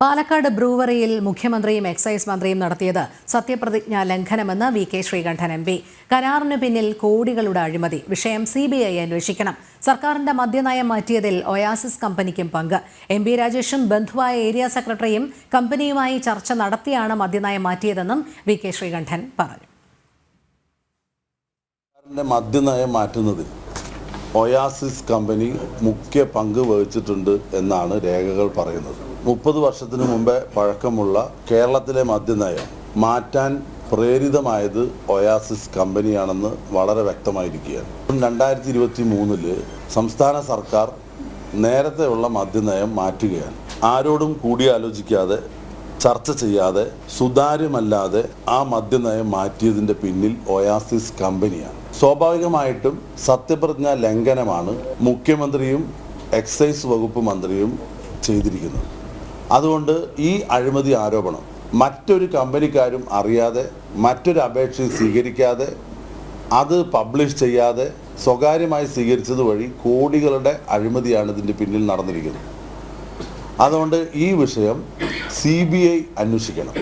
പാലക്കാട് ബ്രൂവറിയിൽ മുഖ്യമന്ത്രിയും എക്സൈസ് മന്ത്രിയും നടത്തിയത് സത്യപ്രതിജ്ഞാ ലംഘനമെന്ന് വി.കെ. ശ്രീകണ്ഠൻ എം.പി. കരാറിന് പിന്നിൽ കോടികളുടെ അഴിമതി. വിഷയം CBI അന്വേഷിക്കണം. സർക്കാരിന്റെ മദ്യനയം മാറ്റിയതിൽ ഒയാസിസ് കമ്പനിക്കും പങ്ക്. എം.പി. രാജേഷും ബന്ധുവായ ഏരിയ സെക്രട്ടറിയും കമ്പനിയുമായി ചർച്ച നടത്തിയാണ് മദ്യനയം മാറ്റിയതെന്നും വി.കെ. ശ്രീകണ്ഠൻ പറഞ്ഞു. മദ്യനയം മാറ്റുന്നതിൽ ഒയാസിസ് കമ്പനി മുഖ്യ പങ്ക് വഹിച്ചിട്ടുണ്ട് എന്നാണ് രേഖകൾ പറയുന്നത്. 30 വർഷത്തിന് മുമ്പേ പഴക്കമുള്ള കേരളത്തിലെ മദ്യനയം മാറ്റാൻ പ്രേരിതമായത് ഒയാസിസ് കമ്പനിയാണെന്ന് വളരെ വ്യക്തമായിരിക്കുകയാണ്. 2023 സംസ്ഥാന സർക്കാർ നേരത്തെയുള്ള മദ്യനയം മാറ്റുകയാണ്. ആരോടും കൂടിയാലോചിക്കാതെ, ചർച്ച ചെയ്യാതെ, സുതാര്യമല്ലാതെ ആ മദ്യനയം മാറ്റിയതിൻ്റെ പിന്നിൽ ഒയാസിസ് കമ്പനിയാണ്. സ്വാഭാവികമായിട്ടും സത്യപ്രതിജ്ഞാ ലംഘനമാണ് മുഖ്യമന്ത്രിയും എക്സൈസ് വകുപ്പ് മന്ത്രിയും ചെയ്തിരിക്കുന്നത്. അതുകൊണ്ട് ഈ അഴിമതി ആരോപണം മറ്റൊരു കമ്പനിക്കാരും അറിയാതെ, മറ്റൊരു അപേക്ഷയും സ്വീകരിക്കാതെ, അത് പബ്ലിഷ് ചെയ്യാതെ സ്വകാര്യമായി സ്വീകരിച്ചത് വഴി കോടികളുടെ അഴിമതിയാണ് ഇതിൻ്റെ പിന്നിൽ നടന്നിരിക്കുന്നത്. അതുകൊണ്ട് ഈ വിഷയം CBI അന്വേഷിക്കണം.